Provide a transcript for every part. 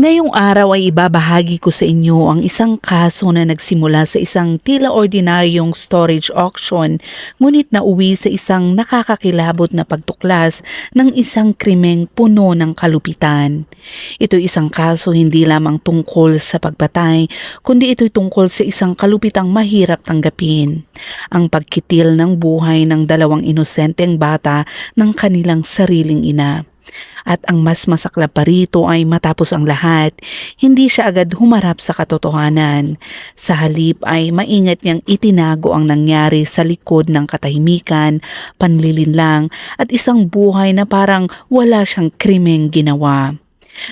Ngayong araw ay ibabahagi ko sa inyo ang isang kaso na nagsimula sa isang tila ordinaryong storage auction, ngunit nauwi sa isang nakakakilabot na pagtuklas ng isang krimeng puno ng kalupitan. Ito isang kaso hindi lamang tungkol sa pagpatay, kundi ito'y tungkol sa isang kalupitang mahirap tanggapin. Ang pagkitil ng buhay ng dalawang inosenteng bata ng kanilang sariling ina. At ang mas masaklap pa rito ay matapos ang lahat, hindi siya agad humarap sa katotohanan. Sa halip ay maingat niyang itinago ang nangyari sa likod ng katahimikan, panlilinlang at isang buhay na parang wala siyang krimeng ginawa.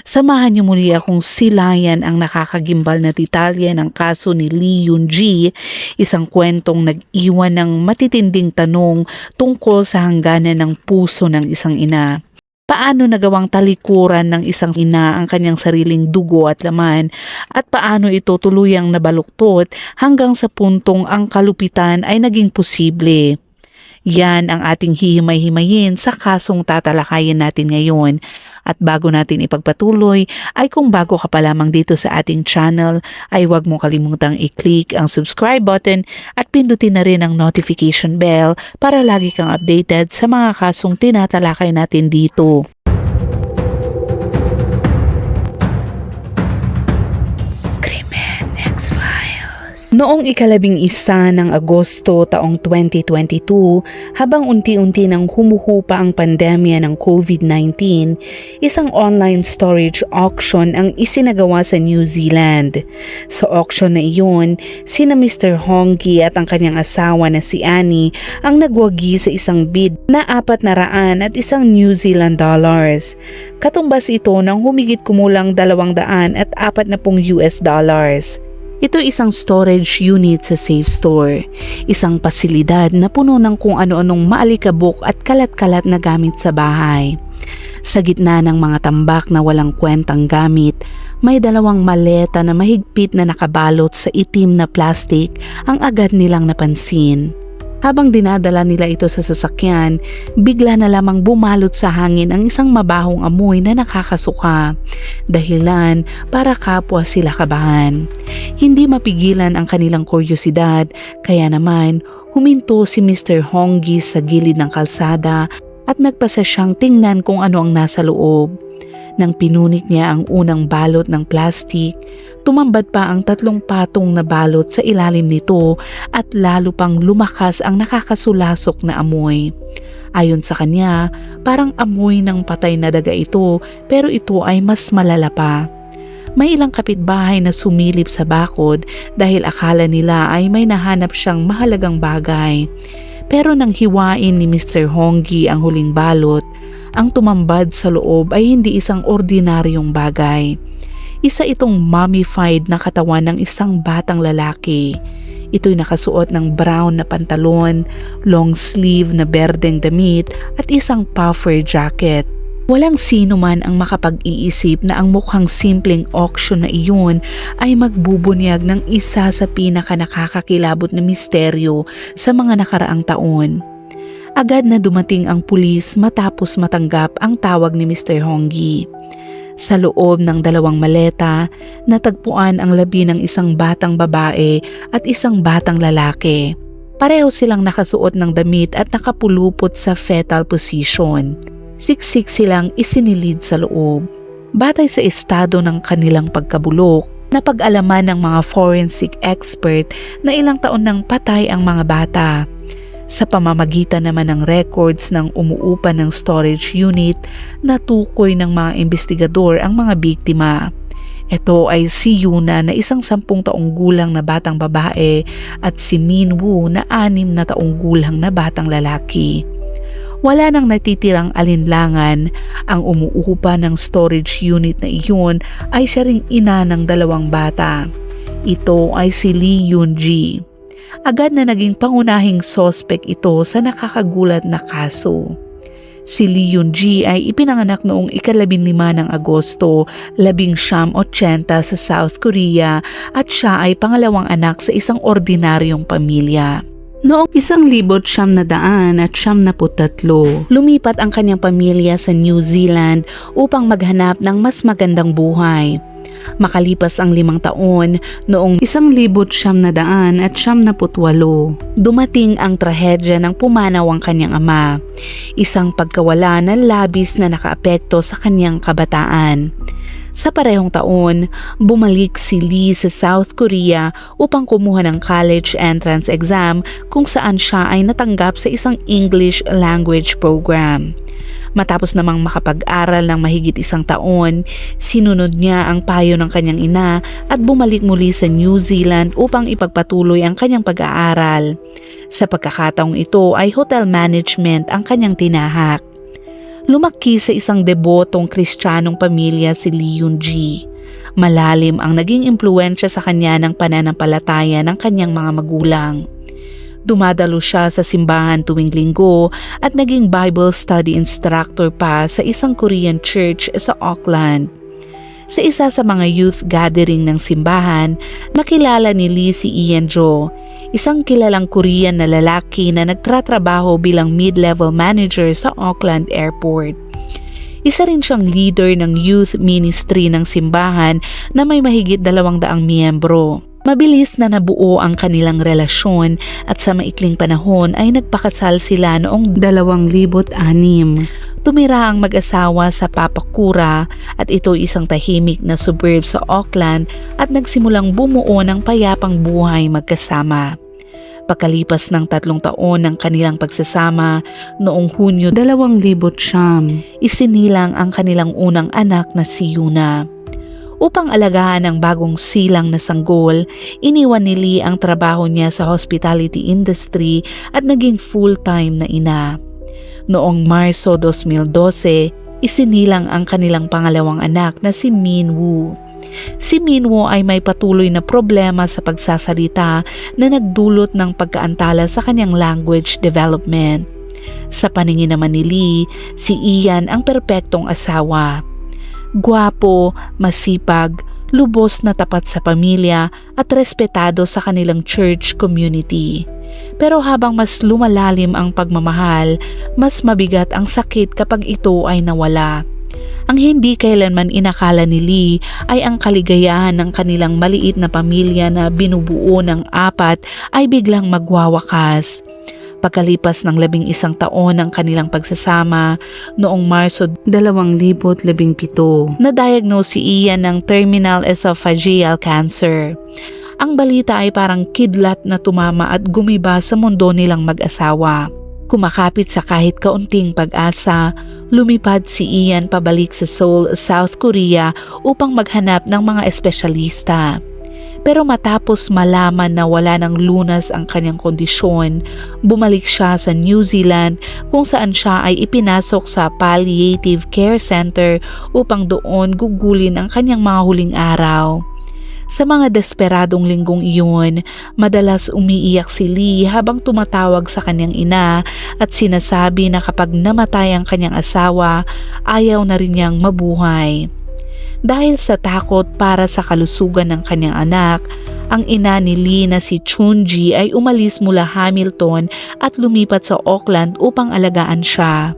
Samahan niyo muli akong silayan ang nakakagimbal na detalye ng kaso ni Lee Yoon-ji, isang kwentong nag-iwan ng matitinding tanong tungkol sa hangganan ng puso ng isang ina. Paano nagawang talikuran ng isang ina ang kanyang sariling dugo at laman at paano ito tuluyang nabaluktot hanggang sa puntong ang kalupitan ay naging posible. Yan ang ating hihimay-himayin sa kasong tatalakayin natin ngayon. At bago natin ipagpatuloy ay kung bago ka pa lamang dito sa ating channel ay huwag mo kalimutang i-click ang subscribe button at pindutin na rin ang notification bell para lagi kang updated sa mga kasong tinatalakay natin dito. Krimen X-Files. Noong ika-11 ng Agosto taong 2022, habang unti-unti nang humuhupa ang pandemya ng COVID-19, isang online storage auction ang isinagawa sa New Zealand. Sa auction na iyon, sina Mr. Honggi at ang kanyang asawa na si Annie ang nagwagi sa isang bid na 400 at isang New Zealand dollars. Katumbas ito ng humigit kumulang 200 at 40 US dollars. Ito isang storage unit sa safe store, isang pasilidad na puno ng kung ano-anong maalikabok at kalat-kalat na gamit sa bahay. Sa gitna ng mga tambak na walang kwentang gamit, may dalawang maleta na mahigpit na nakabalot sa itim na plastic ang agad nilang napansin. Habang dinadala nila ito sa sasakyan, bigla na lamang bumalot sa hangin ang isang mabahong amoy na nakakasuka. Dahilan para kapwa sila kabahan. Hindi mapigilan ang kanilang kuryosidad, kaya naman huminto si Mr. Honggi sa gilid ng kalsada at nagpasa siyang tingnan kung ano ang nasa loob. Nang pinunik niya ang unang balot ng plastik, tumambad pa ang 3 patong na balot sa ilalim nito at lalo pang lumakas ang nakakasulasok na amoy. Ayon sa kanya, parang amoy ng patay na daga ito pero ito ay mas malala pa. May ilang kapitbahay na sumilip sa bakod dahil akala nila ay may nahanap siyang mahalagang bagay. Pero nang hiwain ni Mr. Honggi ang huling balot, ang tumambad sa loob ay hindi isang ordinaryong bagay. Isa itong mummified na katawan ng isang batang lalaki. Ito'y nakasuot ng brown na pantalon, long sleeve na berdeng damit at isang puffer jacket. Walang sino man ang makapag-iisip na ang mukhang simpleng auction na iyon ay magbubunyag ng isa sa pinaka-nakakakilabot na misteryo sa mga nakaraang taon. Agad na dumating ang pulis matapos matanggap ang tawag ni Mr. Honggi. Sa loob ng 2 maleta, natagpuan ang labi ng isang batang babae at isang batang lalaki. Pareho silang nakasuot ng damit at nakapulupot sa fetal position. Siksik silang isinilid sa loob. Batay sa estado ng kanilang pagkabulok, napag-alaman ng mga forensic expert na ilang taon nang patay ang mga bata. Sa pamamagitan naman ng records ng umuupa ng storage unit, natukoy ng mga investigador ang mga biktima. Ito ay si Yuna na isang 10 taong gulang na batang babae at si Min Woo na 6 na taong gulang na batang lalaki. Wala nang natitirang alinlangan, ang umuupa ng storage unit na iyon ay siya ring ina ng 2 bata. Ito ay si Lee Yoon-ji. Agad na naging pangunahing suspect ito sa nakakagulat na kaso. Si Lee Yoon-ji ay ipinanganak noong ika-15 ng Agosto, 1980 sa South Korea at siya ay pangalawang anak sa isang ordinaryong pamilya. Noong 1973, lumipat ang kanyang pamilya sa New Zealand upang maghanap ng mas magandang buhay. Makalipas ang 5 taon, noong 1978, dumating ang trahedya ng pumanaw ang kanyang ama, isang pagkawala na labis na nakaapekto sa kanyang kabataan. Sa parehong taon, bumalik si Lee sa South Korea upang kumuha ng college entrance exam kung saan siya ay natanggap sa isang English language program. Matapos namang makapag-aral ng mahigit 1 taon, sinunod niya ang payo ng kanyang ina at bumalik muli sa New Zealand upang ipagpatuloy ang kanyang pag-aaral. Sa pagkakataong ito ay hotel management ang kanyang tinahak. Lumaki sa isang debotong Kristiyanong pamilya si Lee Yoon-ji. Malalim ang naging impluwensya sa kanya ng pananampalataya ng kanyang mga magulang. Dumadalo siya sa simbahan tuwing linggo at naging Bible study instructor pa sa isang Korean church sa Auckland. Sa isa sa mga youth gathering ng simbahan, nakilala ni Lee si Ian Jo, isang kilalang Korean na lalaki na nagtratrabaho bilang mid-level manager sa Auckland Airport. Isa rin siyang leader ng youth ministry ng simbahan na may mahigit 200 miyembro. Mabilis na nabuo ang kanilang relasyon at sa maikling panahon ay nagpakasal sila noong 2006. Tumira ang mag-asawa sa Papakura at ito isang tahimik na suburb sa Auckland at nagsimulang bumuo ng payapang buhay magkasama. Pagkalipas ng 3 taon ng kanilang pagsasama, noong Hunyo 2009, isinilang ang kanilang unang anak na si Yuna. Upang alagaan ang bagong silang na sanggol, iniwan ni Lee ang trabaho niya sa hospitality industry at naging full-time na ina. Noong Marso 2012, isinilang ang kanilang pangalawang anak na si Min Woo. Si Min Woo ay may patuloy na problema sa pagsasalita na nagdulot ng pagkaantala sa kanyang language development. Sa paningin naman ni Lee, si Ian ang perpektong asawa. Gwapo, masipag, lubos na tapat sa pamilya at respetado sa kanilang church community. Pero habang mas lumalalim ang pagmamahal, mas mabigat ang sakit kapag ito ay nawala. Ang hindi kailanman inakala ni Lee ay ang kaligayahan ng kanilang maliit na pamilya na binubuo ng 4 ay biglang magwawakas. Pagkalipas ng 11 taon ng kanilang pagsasama, noong Marso 2017, na-diagnose si Ian ng terminal esophageal cancer. Ang balita ay parang kidlat na tumama at gumiba sa mundo nilang mag-asawa. Kumakapit sa kahit kaunting pag-asa, lumipad si Ian pabalik sa Seoul, South Korea upang maghanap ng mga espesyalista. Pero matapos malaman na wala ng lunas ang kanyang kondisyon, bumalik siya sa New Zealand kung saan siya ay ipinasok sa Palliative Care Center upang doon gugulin ang kanyang mga huling araw. Sa mga desperadong linggong iyon, madalas umiiyak si Lee habang tumatawag sa kanyang ina at sinasabi na kapag namatay ang kanyang asawa, ayaw na rin niyang mabuhay. Dahil sa takot para sa kalusugan ng kanyang anak, ang ina ni Lee na si Chunji ay umalis mula Hamilton at lumipat sa Auckland upang alagaan siya.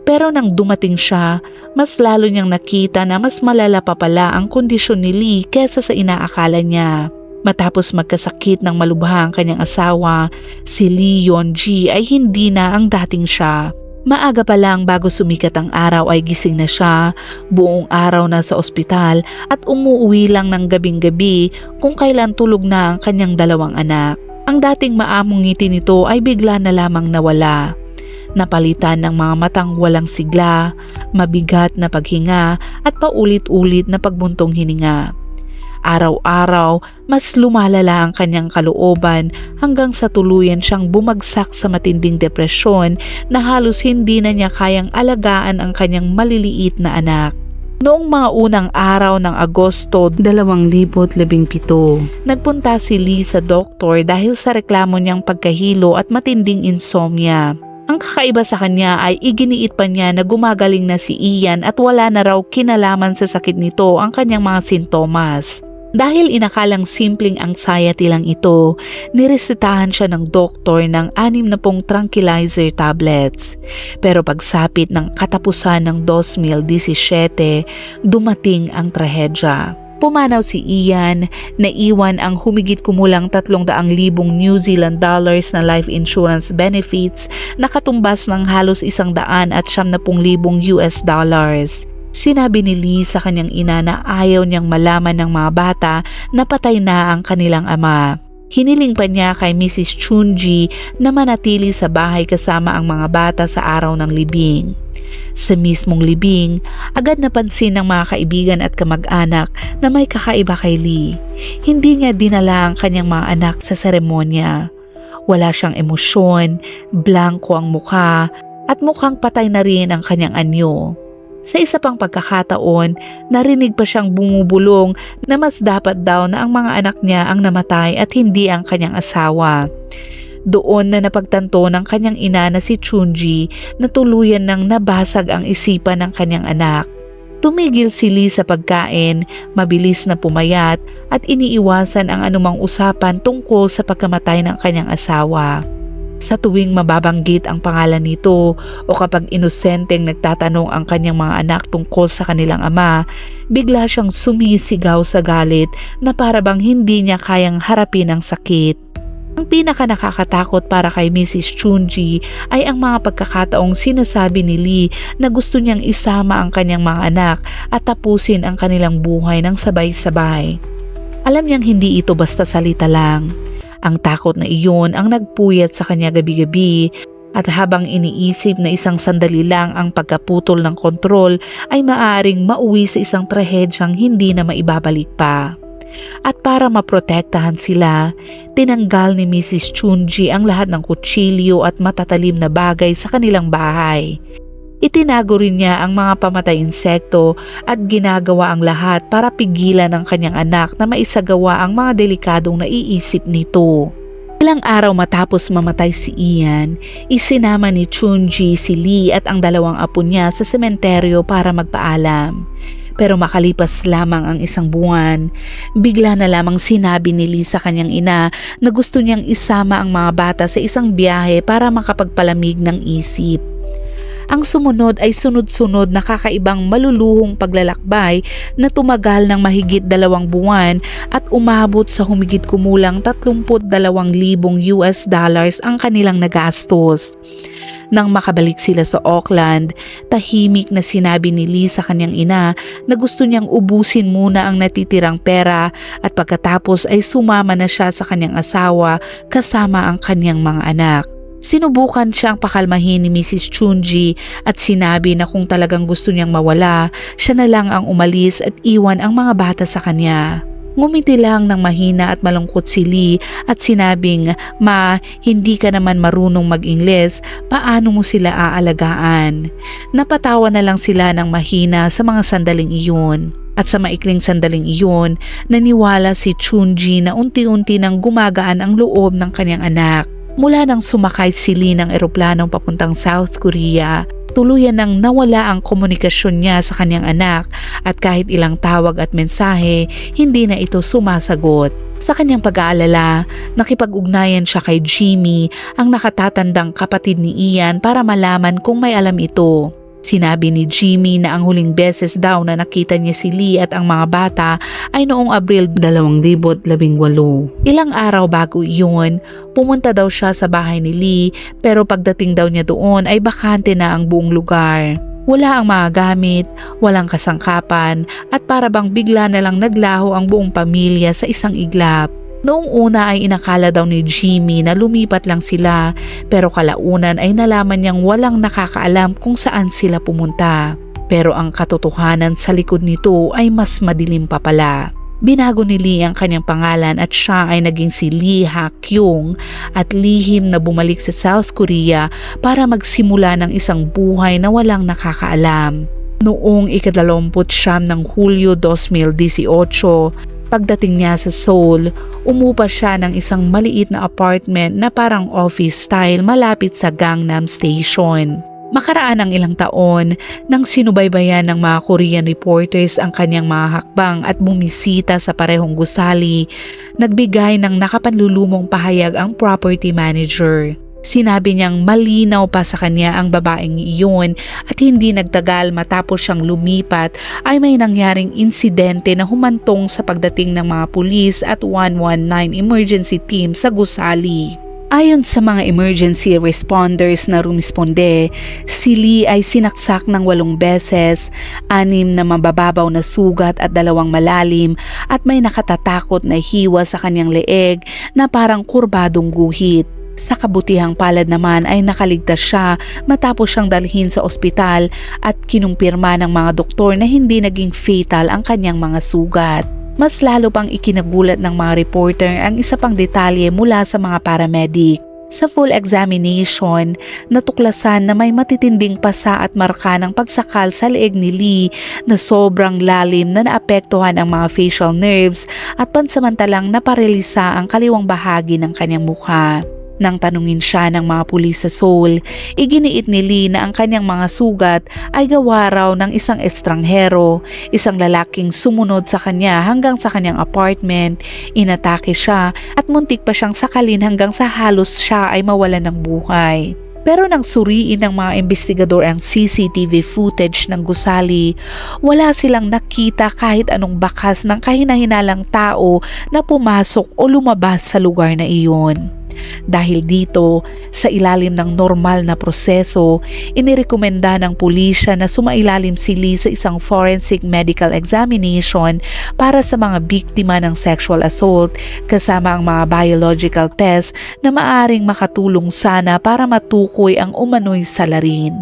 Pero nang dumating siya, mas lalo niyang nakita na mas malala pa pala ang kondisyon ni Lee kesa sa inaakala niya. Matapos magkasakit ng malubha ang kanyang asawa, si Lee Yoon-ji ay hindi na ang dating siya. Maaga pa lang bago sumikat ang araw ay gising na siya, buong araw na sa ospital at umuwi lang ng gabing-gabi kung kailan tulog na ang kanyang 2 anak. Ang dating maamong ngiti nito ay bigla na lamang nawala. Napalitan ng mga matang walang sigla, mabigat na paghinga at paulit-ulit na pagbuntong hininga. Araw-araw, mas lumalala ang kanyang kalooban hanggang sa tuluyan siyang bumagsak sa matinding depresyon na halos hindi na niya kayang alagaan ang kanyang maliliit na anak. Noong mga unang araw ng Agosto 2017, nagpunta si Lee sa doktor dahil sa reklamo niyang pagkahilo at matinding insomnia. Ang kakaiba sa kanya ay iginiit pa niya na gumagaling na si Ian at wala na raw kinalaman sa sakit nito ang kanyang mga sintomas. Dahil inakalang simpleng anxiety lang ito, niresetahan siya ng doktor ng 60 tranquilizer tablets. Pero pagsapit ng katapusan ng 2017, dumating ang trahedya. Pumanaw si Ian, naiwan ang humigit kumulang 300,000 New Zealand dollars na life insurance benefits na katumbas ng halos 190,000 US dollars. Sinabi ni Lee sa kanyang ina na ayaw niyang malaman ng mga bata na patay na ang kanilang ama. Hiniling pa niya kay Mrs. Chunji na manatili sa bahay kasama ang mga bata sa araw ng libing. Sa mismong libing, agad napansin ng mga kaibigan at kamag-anak na may kakaiba kay Lee. Hindi niya dinala ang kanyang mga anak sa seremonya. Wala siyang emosyon, blanko ang mukha, at mukhang patay na rin ang kanyang anyo. Sa isa pang pagkakataon, narinig pa siyang bumubulong na mas dapat daw na ang mga anak niya ang namatay at hindi ang kanyang asawa. Doon na napagtanto ng kanyang ina na si Chunji na tuluyan nang nabasag ang isipan ng kanyang anak. Tumigil si Lee sa pagkain, mabilis na pumayat at iniiwasan ang anumang usapan tungkol sa pagkamatay ng kanyang asawa. Sa tuwing mababanggit ang pangalan nito o kapag inosenteng nagtatanong ang kanyang mga anak tungkol sa kanilang ama, bigla siyang sumisigaw sa galit na para bang hindi niya kayang harapin ang sakit. Ang pinaka nakakatakot para kay Mrs. Chunji ay ang mga pagkakataong sinasabi ni Lee na gusto niyang isama ang kanyang mga anak at tapusin ang kanilang buhay ng sabay-sabay. Alam niyang hindi ito basta salita lang. Ang takot na iyon ang nagpuyat sa kanya gabi-gabi at habang iniisip na isang sandali lang ang pagkaputol ng kontrol ay maaaring mauwi sa isang trahedyang hindi na maibabalik pa. At para maprotektahan sila, tinanggal ni Mrs. Chunji ang lahat ng kutsilyo at matatalim na bagay sa kanilang bahay. Itinago rin niya ang mga pamatay insekto at ginagawa ang lahat para pigilan ang kanyang anak na maisagawa ang mga delikadong naiisip nito. Ilang araw matapos mamatay si Ian, isinama ni Chunji si Lee at ang dalawang apo niya sa sementeryo para magpaalam. Pero makalipas lamang ang isang buwan, bigla na lamang sinabi ni Lee sa kanyang ina na gusto niyang isama ang mga bata sa isang biyahe para makapagpalamig ng isip. Ang sumunod ay sunod-sunod na kakaibang maluluhong paglalakbay na tumagal ng mahigit 2 buwan at umabot sa humigit kumulang 32,000 US dollars ang kanilang nagastos. Nang makabalik sila sa Auckland, tahimik na sinabi ni Lee sa kanyang ina na gusto niyang ubusin muna ang natitirang pera at pagkatapos ay sumama na siya sa kanyang asawa kasama ang kanyang mga anak. Sinubukan siyang pakalmahin ni Mrs. Chunji at sinabi na kung talagang gusto niyang mawala, siya na lang ang umalis at iwan ang mga bata sa kanya. Ngumiti lang ng mahina at malungkot si Lee at sinabing, "Ma, hindi ka naman marunong mag-Ingles, paano mo sila aalagaan?" Napatawa na lang sila ng mahina sa mga sandaling iyon. At sa maikling sandaling iyon, naniwala si Chunji na unti-unti nang gumagaan ang loob ng kanyang anak. Mula nang sumakay si Lee ng eroplanong papuntang South Korea, tuluyan nang nawala ang komunikasyon niya sa kanyang anak at kahit ilang tawag at mensahe, hindi na ito sumasagot. Sa kanyang pag-aalala, nakipag-ugnayan siya kay Jimmy, ang nakatatandang kapatid ni Ian para malaman kung may alam ito. Sinabi ni Jimmy na ang huling beses daw na nakita niya si Lee at ang mga bata ay noong Abril 2018. Ilang araw bago iyon, pumunta daw siya sa bahay ni Lee pero pagdating daw niya doon ay bakante na ang buong lugar. Wala ang mga gamit, walang kasangkapan at para bang bigla na lang naglaho ang buong pamilya sa isang iglap. Noong una ay inakala daw ni Jimmy na lumipat lang sila pero kalaunan ay nalaman niyang walang nakakaalam kung saan sila pumunta. Pero ang katotohanan sa likod nito ay mas madilim pa pala. Binago ni Lee ang kanyang pangalan at siya ay naging si Lee Ha-kyung at lihim na bumalik sa South Korea para magsimula ng isang buhay na walang nakakaalam. Noong ika-29 ng Hulyo 2018, pagdating niya sa Seoul, umupa siya ng isang maliit na apartment na parang office style malapit sa Gangnam Station. Makaraan ang ilang taon nang sinubaybayan ng mga Korean reporters ang kanyang mga hakbang at bumisita sa parehong gusali, nagbigay ng nakapanlulumong pahayag ang property manager. Sinabi niyang malinaw pa sa kanya ang babaeng iyon at hindi nagtagal matapos siyang lumipat ay may nangyaring insidente na humantong sa pagdating ng mga pulis at 119 emergency team sa gusali. Ayon sa mga emergency responders na rumisponde, si Lee ay sinaksak ng 8 beses, 6 na mabababaw na sugat at 2 malalim at may nakatatakot na hiwa sa kanyang leeg na parang kurbadong guhit. Sa kabutihang palad naman ay nakaligtas siya matapos siyang dalhin sa ospital at kinumpirma ng mga doktor na hindi naging fatal ang kanyang mga sugat. Mas lalo pang ikinagulat ng mga reporter ang isa pang detalye mula sa mga paramedic. Sa full examination, natuklasan na may matitinding pasa at marka ng pagsakal sa leeg ni Lee na sobrang lalim na naapektuhan ang mga facial nerves at pansamantalang naparelisa ang kaliwang bahagi ng kanyang mukha. Nang tanungin siya ng mga pulis sa Seoul, iginiit ni Lee na ang kanyang mga sugat ay gawa raw ng isang estranghero, isang lalaking sumunod sa kanya hanggang sa kanyang apartment, inatake siya at muntik pa siyang sakalin hanggang sa halos siya ay mawalan ng buhay. Pero nang suriin ng mga investigador ang CCTV footage ng gusali, wala silang nakita kahit anong bakas ng kahinahinalang tao na pumasok o lumabas sa lugar na iyon. Dahil dito, sa ilalim ng normal na proseso, inirekomenda ng pulisya na sumailalim si Lee sa isang forensic medical examination para sa mga biktima ng sexual assault kasama ang mga biological test na maaring makatulong sana para matukoy ang umano'y salarin.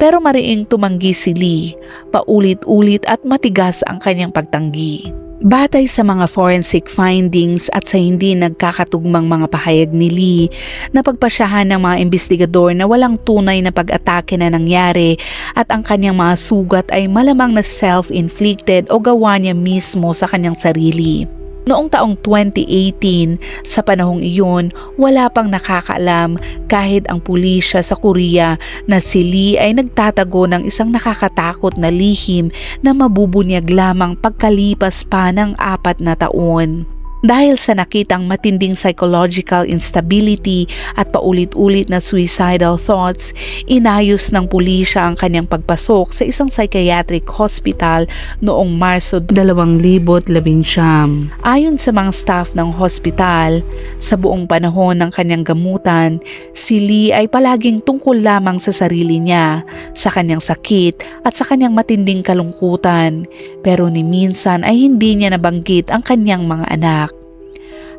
Pero mariing tumanggi si Lee, paulit-ulit at matigas ang kanyang pagtanggi. Batay sa mga forensic findings at sa hindi nagkakatugmang mga pahayag ni Lee, napagpasyahan ng mga investigador na walang tunay na pag-atake na nangyari at ang kanyang mga sugat ay malamang na self-inflicted o gawa niya mismo sa kanyang sarili. Noong taong 2018, sa panahong iyon, wala pang nakakaalam kahit ang pulisya sa Korea na si Lee ay nagtatago ng isang nakakatakot na lihim na mabubunyag lamang pagkalipas pa ng 4 na taon. Dahil sa nakitang matinding psychological instability at paulit-ulit na suicidal thoughts, inayos ng pulisya ang kanyang pagpasok sa isang psychiatric hospital noong Marso 2019. Ayon sa mga staff ng hospital, sa buong panahon ng kanyang gamutan, si Lee ay palaging tungkol lamang sa sarili niya, sa kanyang sakit at sa kanyang matinding kalungkutan, pero ni minsan ay hindi niya nabanggit ang kanyang mga anak.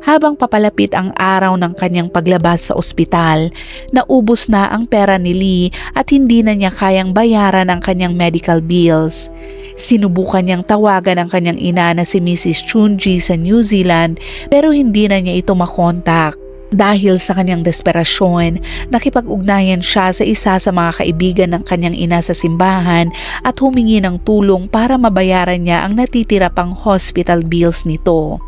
Habang papalapit ang araw ng kanyang paglabas sa ospital, naubos na ang pera ni Lee at hindi na niya kayang bayaran ang kanyang medical bills. Sinubukan niyang tawagan ang kanyang ina na si Mrs. Chunji sa New Zealand pero hindi na niya ito makontak. Dahil sa kanyang desperasyon, nakipag-ugnayan siya sa isa sa mga kaibigan ng kanyang ina sa simbahan at humingi ng tulong para mabayaran niya ang natitira pang hospital bills nito.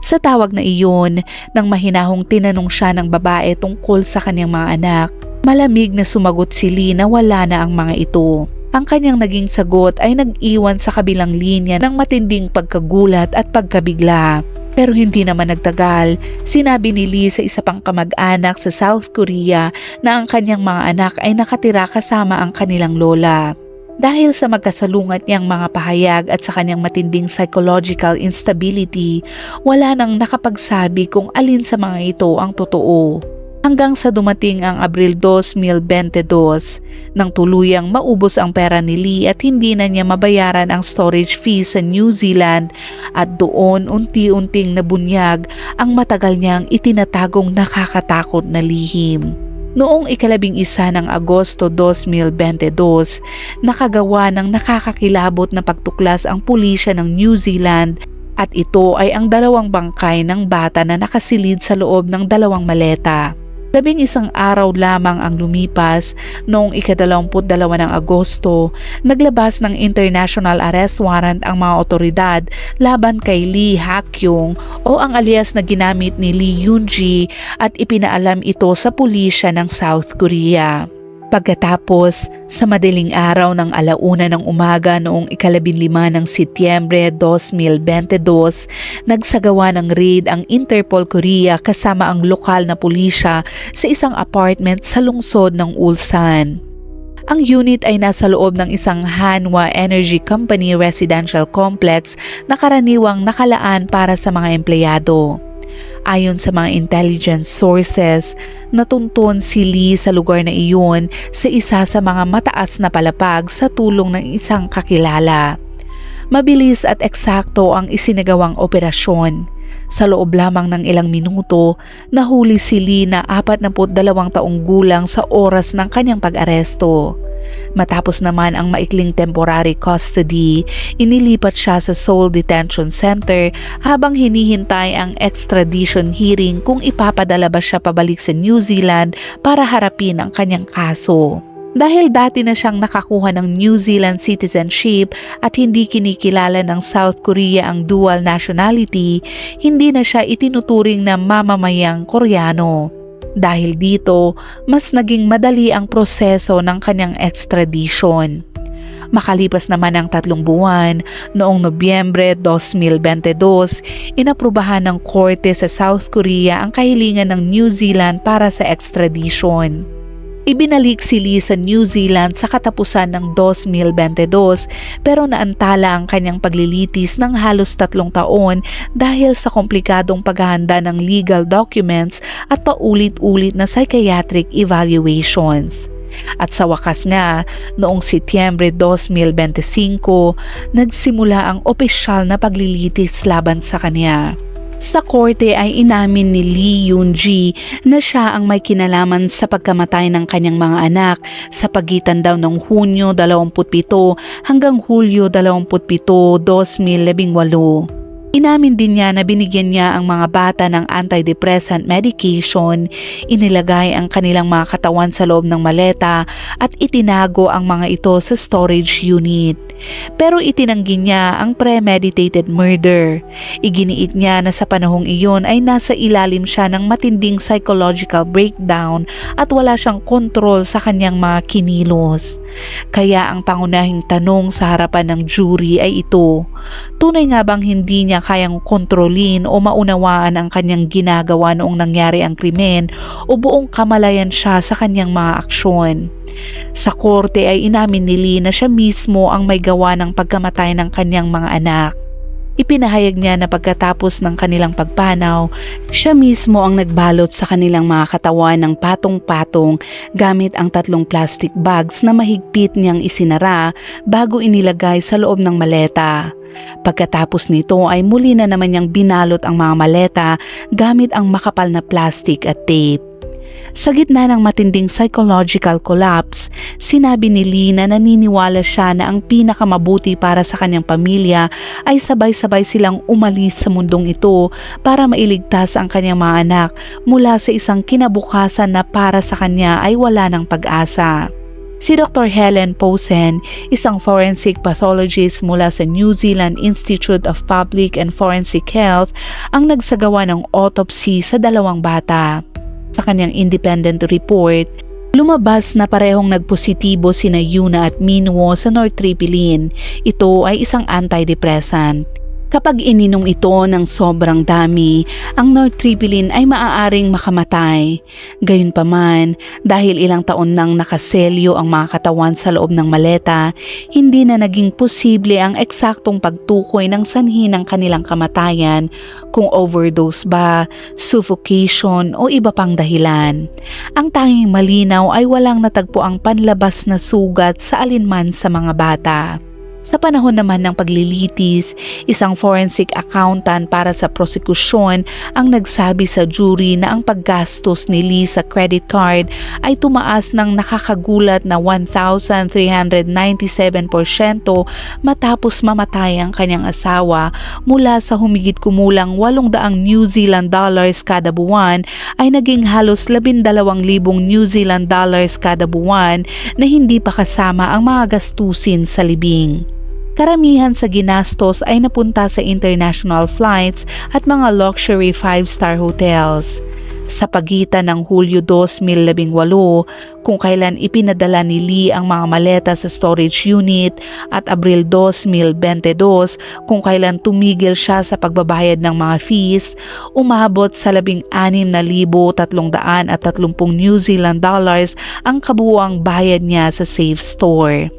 Sa tawag na iyon, nang mahinahong tinanong siya ng babae tungkol sa kanyang mga anak, malamig na sumagot si Lee na wala na ang mga ito. Ang kanyang naging sagot ay nag-iwan sa kabilang linya ng matinding pagkagulat at pagkabigla. Pero hindi naman nagtagal, sinabi ni Lee sa isa pang kamag-anak sa South Korea na ang kanyang mga anak ay nakatira kasama ang kanilang lola. Dahil sa magkasalungat niyang mga pahayag at sa kanyang matinding psychological instability, wala nang nakapagsabi kung alin sa mga ito ang totoo. Hanggang sa dumating ang Abril 2022, nang tuluyang maubos ang pera ni Lee at hindi na niya mabayaran ang storage fee sa New Zealand at doon unti-unting nabunyag ang matagal niyang itinatagong nakakatakot na lihim. Noong 11 ng Agosto 2022, nakagawa ng nakakakilabot na pagtuklas ang pulisya ng New Zealand at ito ay ang 2 bangkay ng bata na nakasilid sa loob ng 2 maleta. 11 araw lamang ang lumipas, noong 22 ng Agosto, naglabas ng international arrest warrant ang mga otoridad laban kay Lee Ha-kyung o ang alias na ginamit ni Lee Yoon-ji at ipinaalam ito sa pulisya ng South Korea. Pagkatapos, sa madaling araw ng 1:00 ng umaga noong 15 ng Setyembre 2022, nagsagawa ng raid ang Interpol Korea kasama ang lokal na pulisya sa isang apartment sa lungsod ng Ulsan. Ang unit ay nasa loob ng isang Hanwha Energy Company residential complex na karaniwang nakalaan para sa mga empleyado. Ayon sa mga intelligence sources, natuntun si Lee sa lugar na iyon sa isa sa mga mataas na palapag sa tulong ng isang kakilala. Mabilis at eksakto ang isinagawang operasyon. Sa loob lamang ng ilang minuto, nahuli si Lee na 42 taong gulang sa oras ng kanyang pag-aresto. Matapos naman ang maikling temporary custody, inilipat siya sa Seoul Detention Center habang hinihintay ang extradition hearing kung ipapadala ba siya pabalik sa New Zealand para harapin ang kanyang kaso. Dahil dati na siyang nakakuha ng New Zealand citizenship at hindi kinikilala ng South Korea ang dual nationality, hindi na siya itinuturing na mamamayang Koreano. Dahil dito, mas naging madali ang proseso ng kanyang extradition. Makalipas naman ang 3 buwan, noong Nobyembre 2022, inaprubahan ng korte sa South Korea ang kahilingan ng New Zealand para sa extradition. Ibinalik si Lee sa New Zealand sa katapusan ng 2022 pero naantala ang kanyang paglilitis ng halos 3 taon dahil sa komplikadong paghahanda ng legal documents at paulit-ulit na psychiatric evaluations. At sa wakas nga, noong Setyembre 2025, nagsimula ang opisyal na paglilitis laban sa kanya. Sa korte ay inamin ni Lee Yoon-ji na siya ang may kinalaman sa pagkamatay ng kanyang mga anak sa pagitan daw ng Hunyo 27 hanggang Hulyo 27, 2018. Inamin din niya na binigyan niya ang mga bata ng antidepressant medication, inilagay ang kanilang mga katawan sa loob ng maleta at itinago ang mga ito sa storage unit. Pero itinanggi niya ang premeditated murder. Iginiit niya na sa panahong iyon ay nasa ilalim siya ng matinding psychological breakdown at wala siyang kontrol sa kanyang mga kinilos. Kaya ang pangunahing tanong sa harapan ng jury ay ito: tunay nga bang hindi niya kayang kontrolin o maunawaan ang kanyang ginagawa noong nangyari ang krimen o buong kamalayan siya sa kanyang mga aksyon? Sa korte ay inamin ni Lee na siya mismo ang may gawa ng pagkamatay ng kanyang mga anak. Ipinahayag niya na pagkatapos ng kanilang pagpanaw, siya mismo ang nagbalot sa kanilang mga katawan ng patong-patong gamit ang 3 plastic bags na mahigpit niyang isinara bago inilagay sa loob ng maleta. Pagkatapos nito ay muli na naman niyang binalot ang mga maleta gamit ang makapal na plastic at tape. Sa gitna ng matinding psychological collapse, sinabi ni Lee na naniniwala siya na ang pinakamabuti para sa kanyang pamilya ay sabay-sabay silang umalis sa mundong ito para mailigtas ang kanyang mga anak mula sa isang kinabukasan na para sa kanya ay wala ng pag-asa. Si Dr. Helen Posen, isang forensic pathologist mula sa New Zealand Institute of Public and Forensic Health, ang nagsagawa ng autopsy sa 2 bata. Sa kanyang independent report, lumabas na parehong nagpositibo sina Yuna at Minwo sa nortriptyline. Ito ay isang antidepressant. Kapag ininom ito ng sobrang dami, ang nortriptyline ay maaaring makamatay. Gayunpaman, dahil ilang taon nang nakaselyo ang mga katawan sa loob ng maleta, hindi na naging posible ang eksaktong pagtukoy ng sanhi ng kanilang kamatayan, kung overdose ba, suffocation o iba pang dahilan. Ang tanging malinaw ay walang natagpo ang panlabas na sugat sa alinman sa mga bata. Sa panahon naman ng paglilitis, isang forensic accountant para sa prosekusyon ang nagsabi sa jury na ang paggastos ni Lee sa credit card ay tumaas ng nakakagulat na 1,397% matapos mamatay ang kanyang asawa. Mula sa humigit kumulang 800 New Zealand dollars kada buwan ay naging halos 12,000 New Zealand dollars kada buwan na hindi pa kasama ang mga gastusin sa libing. Karamihan sa ginastos ay napunta sa international flights at mga luxury 5-star hotels. Sa pagitan ng Hulyo 2018 kung kailan ipinadala ni Lee ang mga maleta sa storage unit at Abril 2022 kung kailan tumigil siya sa pagbabayad ng mga fees, umabot sa 16,330 New Zealand dollars ang kabuuang bayad niya sa Safe Store.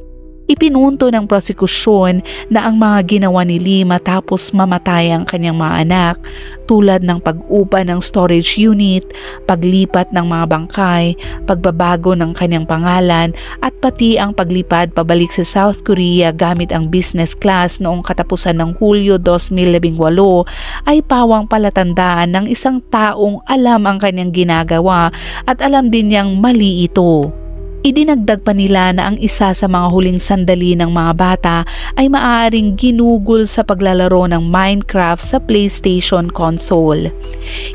Ipinunto ng prosekusyon na ang mga ginawa ni Lee matapos mamatay ang kanyang mga anak tulad ng pag-upa ng storage unit, paglipat ng mga bangkay, pagbabago ng kanyang pangalan at pati ang paglipad pabalik sa South Korea gamit ang business class noong katapusan ng Hulyo 2018 ay pawang palatandaan ng isang taong alam ang kanyang ginagawa at alam din niyang mali ito. Idinagdag pa nila na ang isa sa mga huling sandali ng mga bata ay maaaring ginugol sa paglalaro ng Minecraft sa PlayStation console.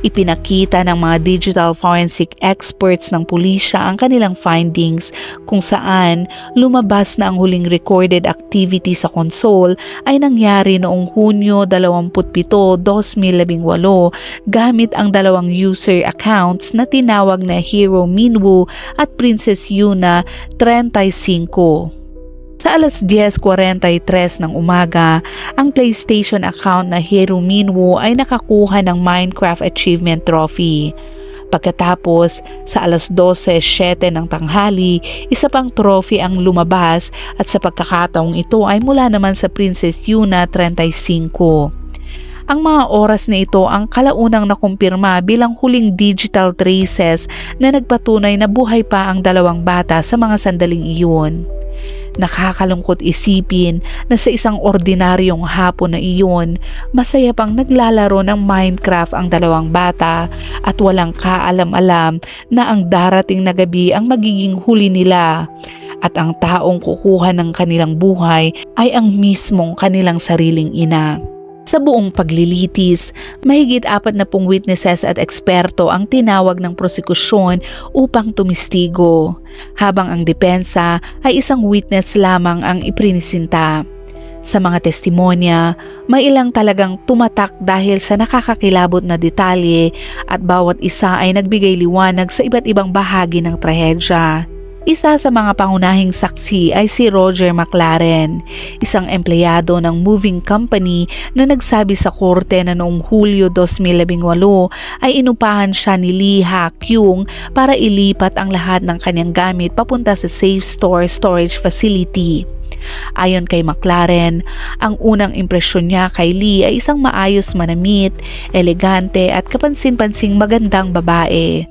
Ipinakita ng mga digital forensic experts ng pulisya ang kanilang findings kung saan lumabas na ang huling recorded activity sa console ay nangyari noong Hunyo 27, 2018 gamit ang dalawang user accounts na tinawag na Hero Minwoo at Princess Yuna 35. Sa alas 10:43 ng umaga, ang PlayStation account na Hero Minwoo ay nakakuha ng Minecraft Achievement Trophy. Pagkatapos, sa alas 12:07 ng tanghali, isa pang trophy ang lumabas at sa pagkakataong ito ay mula naman sa Princess Yuna 35. Ang mga oras na ito ang kalaunang nakumpirma bilang huling digital traces na nagpatunay na buhay pa ang dalawang bata sa mga sandaling iyon. Nakakalungkot isipin na sa isang ordinaryong hapon na iyon, masaya pang naglalaro ng Minecraft ang dalawang bata at walang kaalam-alam na ang darating na gabi ang magiging huli nila. At ang taong kukuha ng kanilang buhay ay ang mismong kanilang sariling ina. Sa buong paglilitis, mahigit 40 witnesses at eksperto ang tinawag ng prosekusyon upang tumistigo, habang ang depensa ay isang witness lamang ang iprinisinta. Sa mga testimonya, may ilang talagang tumatak dahil sa nakakakilabot na detalye at bawat isa ay nagbigay liwanag sa iba't ibang bahagi ng trahedya. Isa sa mga pangunahing saksi ay si Roger McLaren, isang empleyado ng moving company na nagsabi sa korte na noong Hulyo 2018 ay inupahan siya ni Lee Ha-kyung para ilipat ang lahat ng kanyang gamit papunta sa Safe Store storage facility. Ayon kay McLaren, ang unang impresyon niya kay Lee ay isang maayos manamit, elegante at kapansin-pansing magandang babae.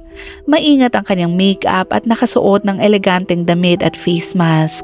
Maingat ang kanyang makeup at nakasuot ng eleganteng damit at face mask.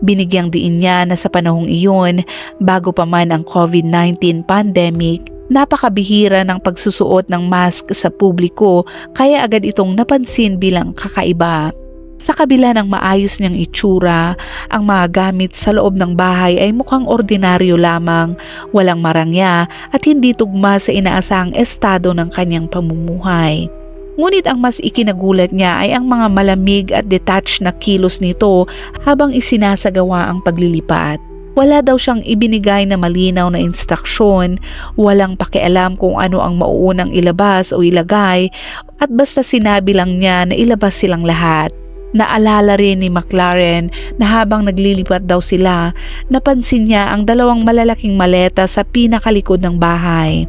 Binigyang diin niya na sa panahong iyon, bago pa man ang COVID-19 pandemic, napakabihira ng pagsusuot ng mask sa publiko kaya agad itong napansin bilang kakaiba. Sa kabila ng maayos niyang itsura, ang mga gamit sa loob ng bahay ay mukhang ordinaryo lamang, walang marangya at hindi tugma sa inaasahang estado ng kanyang pamumuhay. Ngunit ang mas ikinagulat niya ay ang mga malamig at detached na kilos nito habang isinasagawa ang paglilipat. Wala daw siyang ibinigay na malinaw na instruksyon, walang pakialam kung ano ang mauunang ilabas o ilagay at basta sinabi lang niya na ilabas silang lahat. Naalala rin ni McLaren na habang naglilipat daw sila, napansin niya ang dalawang malalaking maleta sa pinakalikod ng bahay.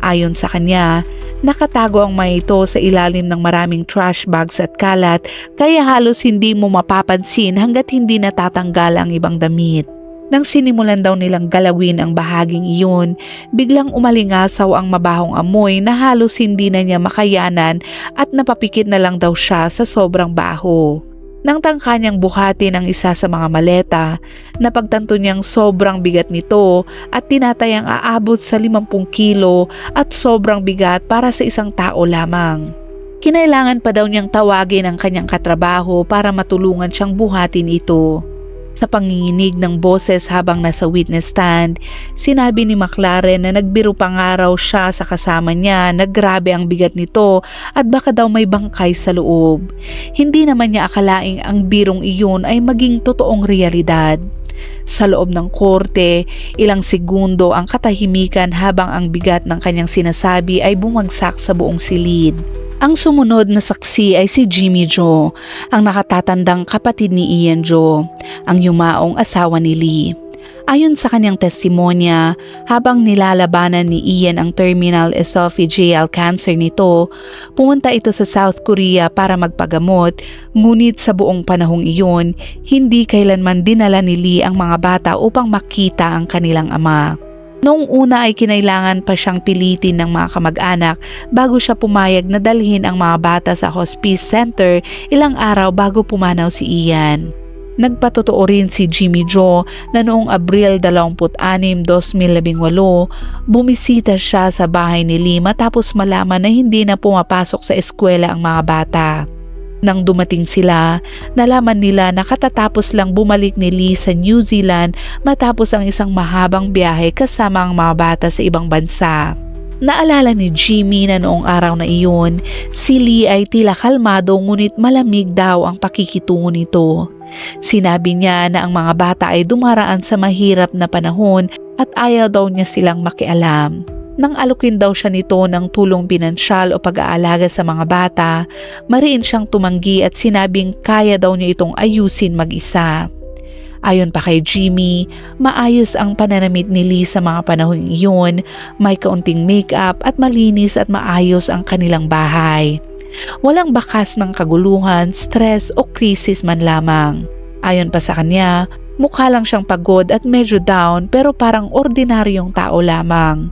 Ayon sa kanya, nakatago ang mga ito sa ilalim ng maraming trash bags at kalat kaya halos hindi mo mapapansin hanggat hindi natatanggal ang ibang damit. Nang sinimulan daw nilang galawin ang bahaging iyon, biglang umalingasaw ang mabahong amoy na halos hindi na niya makayanan at napapikit na lang daw siya sa sobrang baho. Nang tangka niyang buhatin ang isa sa mga maleta, napagtanto niyang sobrang bigat nito at tinatayang aabot sa 50 kilo at sobrang bigat para sa isang tao lamang. Kinailangan pa daw niyang tawagin ang kanyang katrabaho para matulungan siyang buhatin ito. Sa panginginig ng boses habang nasa witness stand, sinabi ni McLaren na nagbiro pa nga raw siya sa kasama niya na grabe ang bigat nito at baka daw may bangkay sa loob. Hindi naman niya akalaing ang birong iyon ay maging totoong realidad. Sa loob ng korte, ilang segundo ang katahimikan habang ang bigat ng kanyang sinasabi ay bumagsak sa buong silid. Ang sumunod na saksi ay si Jimmy Jo, ang nakatatandang kapatid ni Ian Jo, ang yumaong asawa ni Lee. Ayon sa kanyang testimonya, habang nilalabanan ni Ian ang terminal esophageal cancer nito, pumunta ito sa South Korea para magpagamot, ngunit sa buong panahong iyon, hindi kailanman dinala ni Lee ang mga bata upang makita ang kanilang ama. Noong una ay kinailangan pa siyang pilitin ng mga kamag-anak bago siya pumayag na dalhin ang mga bata sa hospice center ilang araw bago pumanaw si Ian. Nagpatotoo rin si Jimmy Jo na noong Abril 26, 2018, bumisita siya sa bahay ni Lee matapos malaman na hindi na pumapasok sa eskwela ang mga bata. Nang dumating sila, nalaman nila na katatapos lang bumalik ni Lee sa New Zealand matapos ang isang mahabang biyahe kasama ang mga bata sa ibang bansa. Naalala ni Jimmy na noong araw na iyon, si Lee ay tila kalmado ngunit malamig daw ang pakikitungo nito. Sinabi niya na ang mga bata ay dumaraan sa mahirap na panahon at ayaw daw niya silang makialam. Nang alukin daw siya nito ng tulong pinansyal o pag-aalaga sa mga bata, mariin siyang tumanggi at sinabing kaya daw niya itong ayusin mag-isa. Ayon pa kay Jimmy, maayos ang pananamit ni Lee sa mga panahong iyon, may kaunting makeup at malinis at maayos ang kanilang bahay. Walang bakas ng kaguluhan, stress o krisis man lamang. Ayon pa sa kanya, mukha lang siyang pagod at medyo down pero parang ordinaryong tao lamang.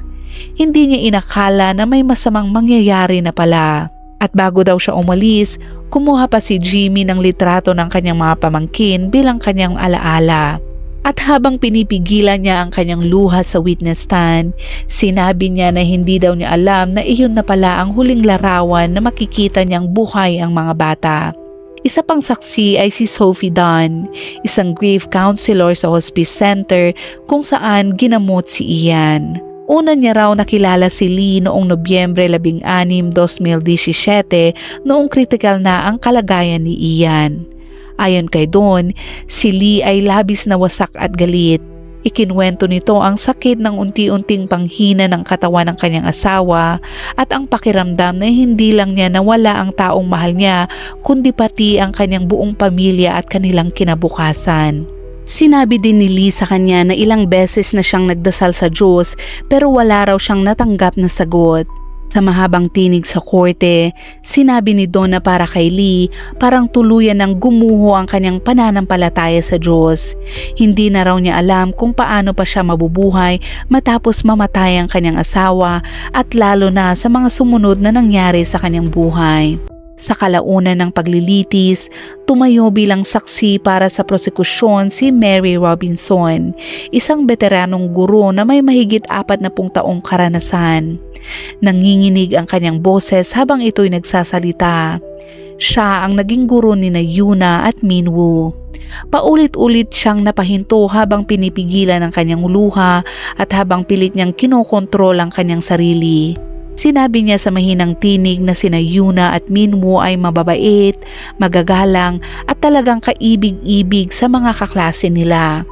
Hindi niya inakala na may masamang mangyayari na pala. At bago daw siya umalis, kumuha pa si Jimmy ng litrato ng kanyang mga pamangkin bilang kanyang alaala. At habang pinipigilan niya ang kanyang luha sa witness stand, sinabi niya na hindi daw niya alam na iyon na pala ang huling larawan na makikita niyang buhay ang mga bata. Isa pang saksi ay si Sophie Dunn, isang grief counselor sa hospice center kung saan ginamot si Ian. Una niya raw nakilala si Lee noong Nobyembre 16, 2017 noong kritikal na ang kalagayan ni Ian. Ayon kay Don, si Lee ay labis na wasak at galit. Ikinwento nito ang sakit ng unti-unting panghina ng katawan ng kanyang asawa at ang pakiramdam na hindi lang niya nawala ang taong mahal niya kundi pati ang kanyang buong pamilya at kanilang kinabukasan. Sinabi din ni Lee sa kanya na ilang beses na siyang nagdasal sa Diyos pero wala raw siyang natanggap na sagot. Sa mahabang tinig sa korte, sinabi ni Don na para kay Lee, parang tuluyan ng gumuho ang kanyang pananampalataya sa Diyos. Hindi na raw niya alam kung paano pa siya mabubuhay matapos mamatay ang kanyang asawa at lalo na sa mga sumunod na nangyari sa kanyang buhay. Sa kalaunan ng paglilitis, tumayo bilang saksi para sa prosekusyon si Mary Robinson, isang veteranong guro na may mahigit 40 taong karanasan. Nanginginig ang kanyang boses habang ito'y nagsasalita. Siya ang naging guro ni Yuna at Minwoo. Paulit-ulit siyang napahinto habang pinipigilan ang kanyang luha at habang pilit niyang kinokontrol ang kanyang sarili. Sinabi niya sa mahinang tinig na sina Yuna at Minwoo ay mababait, magagalang at talagang kaibig-ibig sa mga kaklase nila.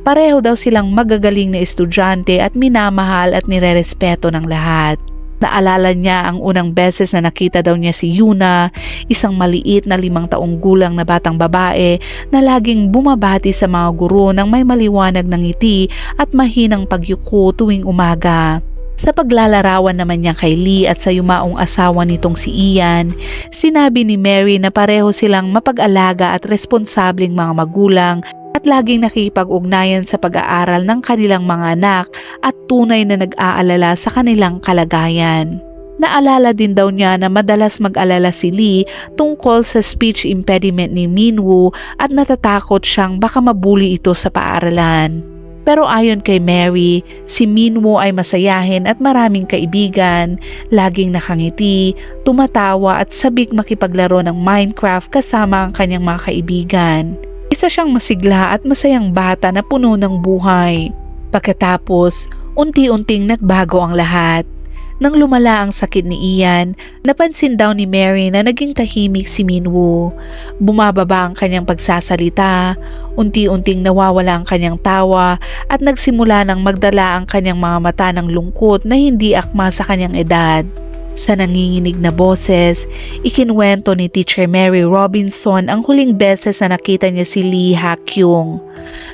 Pareho daw silang magagaling na estudyante at minamahal at nirerespeto ng lahat. Naalala niya ang unang beses na nakita daw niya si Yuna, isang maliit na 5 taong gulang na batang babae na laging bumabati sa mga guro ng may maliwanag na ngiti at mahinang pagyuko tuwing umaga. Sa paglalarawan naman niya kay Lee at sa yumaong asawa nitong si Ian, sinabi ni Mary na pareho silang mapag-alaga at responsableng mga magulang at laging nakikipag-ugnayan sa pag-aaral ng kanilang mga anak at tunay na nag-aalala sa kanilang kalagayan. Naalala din daw niya na madalas mag-alala si Lee tungkol sa speech impediment ni Minwoo at natatakot siyang baka mabuli ito sa paaralan. Pero ayon kay Mary, si Minwoo ay masayahin at maraming kaibigan, laging nakangiti, tumatawa at sabik makipaglaro ng Minecraft kasama ang kanyang mga kaibigan. Isa siyang masigla at masayang bata na puno ng buhay. Pagkatapos, unti-unting nagbago ang lahat. Nang lumala ang sakit ni Ian, napansin daw ni Mary na naging tahimik si Minwoo. Bumababa ang kanyang pagsasalita, unti-unting nawawala ang kanyang tawa at nagsimula ng magdala ang kanyang mga mata ng lungkot na hindi akma sa kanyang edad. Sa nanginginig na boses, ikinwento ni Teacher Mary Robinson ang huling beses na nakita niya si Lee Ha-kyung.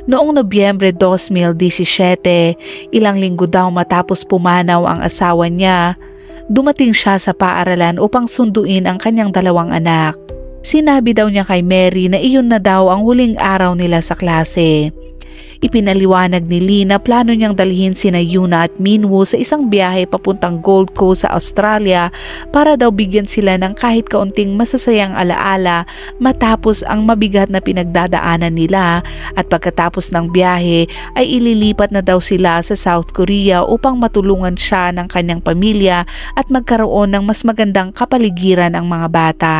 Noong Nobyembre 2017, ilang linggo daw matapos pumanaw ang asawa niya, dumating siya sa paaralan upang sunduin ang kanyang dalawang anak. Sinabi daw niya kay Mary na iyon na daw ang huling araw nila sa klase. Ipinaliwanag ni Lee na plano niyang dalhin sina Yuna at Minwoo sa isang biyahe papuntang Gold Coast sa Australia para daw bigyan sila ng kahit kaunting masasayang alaala matapos ang mabigat na pinagdadaanan nila, at pagkatapos ng biyahe ay ililipat na daw sila sa South Korea upang matulungan siya ng kanyang pamilya at magkaroon ng mas magandang kapaligiran ang mga bata.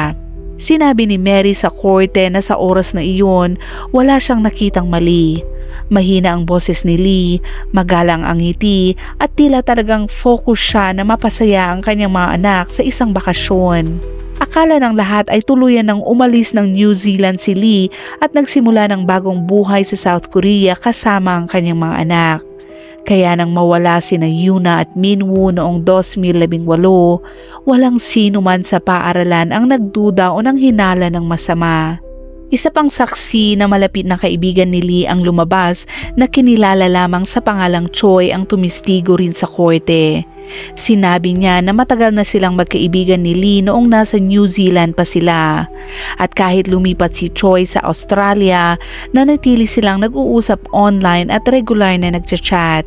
Sinabi ni Mary sa korte na sa oras na iyon, wala siyang nakitang mali. Mahina ang boses ni Lee, magalang ang ngiti, at tila talagang focus siya na mapasaya ang kanyang mga anak sa isang bakasyon. Akala ng lahat ay tuluyan ng umalis ng New Zealand si Lee at nagsimula ng bagong buhay sa South Korea kasama ang kanyang mga anak. Kaya nang mawala sina Yuna at Minwoo noong 2018, walang sino man sa paaralan ang nagduda o nang hinala ng masama. Isa pang saksi na malapit na kaibigan ni Lee ang lumabas na kinilala lamang sa pangalang Choi ang tumistigo rin sa korte. Sinabi niya na matagal na silang magkaibigan ni Lee noong nasa New Zealand pa sila. At kahit lumipat si Choi sa Australia, nanatili silang nag-uusap online at regular na nagchat-chat.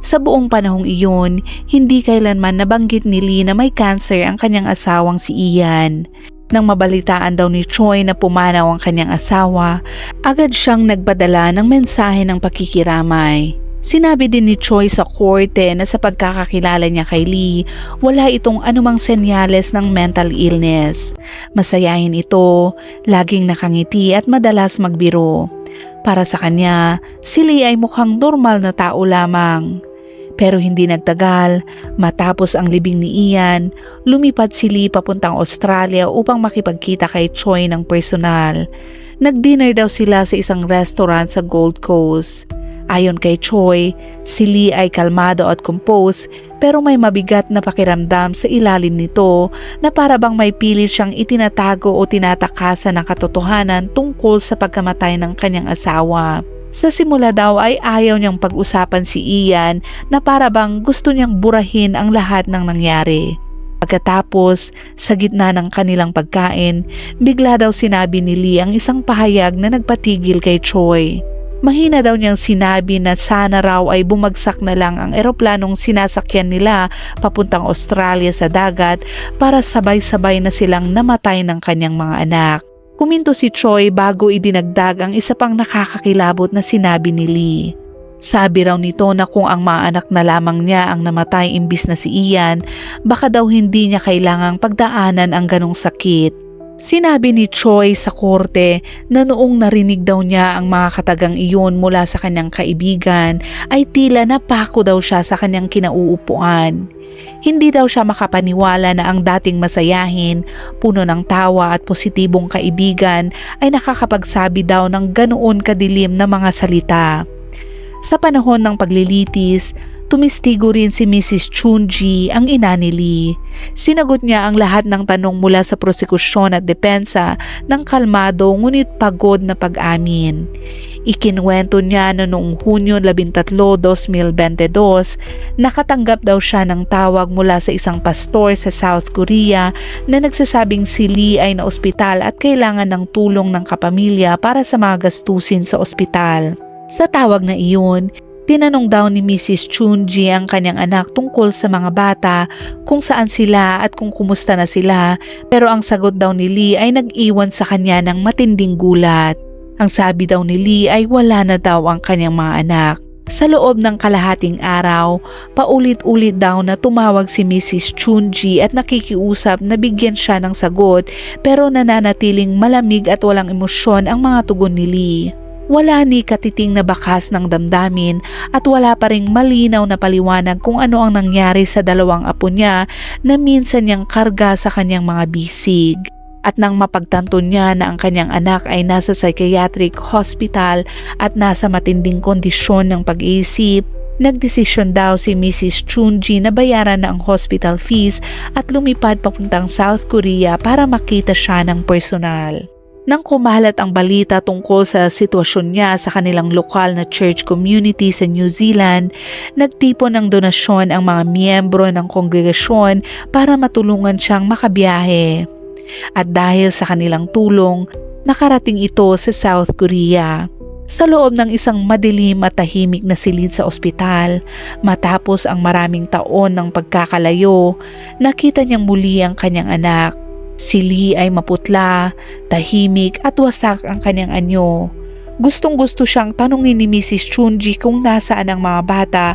Sa buong panahong iyon, hindi kailanman nabanggit ni Lee na may cancer ang kanyang asawang si Ian. Nang mabalitaan daw ni Choi na pumanaw ang kanyang asawa, agad siyang nagpadala ng mensahe ng pakikiramay. Sinabi din ni Choi sa korte na sa pagkakakilala niya kay Lee, wala itong anumang senyales ng mental illness. Masayahin ito, laging nakangiti at madalas magbiro. Para sa kanya, si Lee ay mukhang normal na tao lamang. Pero hindi nagtagal, matapos ang libing ni Ian, lumipad si Lee papuntang Australia upang makipagkita kay Choi ng personal. Nag-dinner daw sila sa isang restaurant sa Gold Coast. Ayon kay Choi, si Lee ay kalmado at composed pero may mabigat na pakiramdam sa ilalim nito na para bang may pilit siyang itinatago o tinatakasan ng katotohanan tungkol sa pagkamatay ng kanyang asawa. Sa simula daw ay ayaw niyang pag-usapan si Ian na para bang gusto niyang burahin ang lahat ng nangyari. Pagkatapos, sa gitna ng kanilang pagkain, bigla daw sinabi ni Lee ang isang pahayag na nagpatigil kay Choi. Mahina daw niyang sinabi na sana raw ay bumagsak na lang ang eroplanong sinasakyan nila papuntang Australia sa dagat para sabay-sabay na silang namatay ng kanyang mga anak. Kuminto si Choi bago idinagdag ang isa pang nakakakilabot na sinabi ni Lee. Sabi raw nito na kung ang mga anak na lamang niya ang namatay imbis na si Ian, baka daw hindi niya kailangang pagdaanan ang ganong sakit. Sinabi ni Choi sa korte na noong narinig daw niya ang mga katagang iyon mula sa kanyang kaibigan ay tila napako daw siya sa kanyang kinauupuan. Hindi daw siya makapaniwala na ang dating masayahin, puno ng tawa at positibong kaibigan ay nakakapagsabi daw ng ganoon kadilim na mga salita. Sa panahon ng paglilitis, tumistigo rin si Mrs. Chunji, ang ina ni Lee. Sinagot niya ang lahat ng tanong mula sa prosekusyon at depensa ng kalmado ngunit pagod na pag-amin. Ikinwento niya na noong Hunyo 13, 2022, nakatanggap daw siya ng tawag mula sa isang pastor sa South Korea na nagsasabing si Lee ay naospital at kailangan ng tulong ng kapamilya para sa mga gastusin sa ospital. Sa tawag na iyon, tinanong daw ni Mrs. Chunji ang kanyang anak tungkol sa mga bata, kung saan sila at kung kumusta na sila, pero ang sagot daw ni Lee ay nag-iwan sa kanya ng matinding gulat. Ang sabi daw ni Lee ay wala na daw ang kanyang mga anak. Sa loob ng kalahating araw, paulit-ulit daw na tumawag si Mrs. Chunji at nakikiusap na bigyan siya ng sagot pero nananatiling malamig at walang emosyon ang mga tugon ni Lee. Wala ni katiting na bakas ng damdamin at wala pa ring malinaw na paliwanag kung ano ang nangyari sa dalawang apo niya na minsan niyang karga sa kanyang mga bisig. At nang mapagtanto niya na ang kanyang anak ay nasa psychiatric hospital at nasa matinding kondisyon ng pag-iisip, Nagdesisyon daw si Mrs. Chunji na bayaran na ang hospital fees at lumipad papuntang South Korea para makita siya ng personal. Nang kumalat ang balita tungkol sa sitwasyon niya sa kanilang lokal na church community sa New Zealand, nagtipon ng donasyon ang mga miyembro ng kongregasyon para matulungan siyang makabiyahe. At dahil sa kanilang tulong, nakarating ito sa South Korea. Sa loob ng isang madilim at tahimik na silid sa ospital, matapos ang maraming taon ng pagkakalayo, nakita niyang muli ang kanyang anak. Si Lee ay maputla, tahimik at wasak ang kanyang anyo. Gustong-gusto siyang tanungin ni Mrs. Chunji kung nasaan ang mga bata,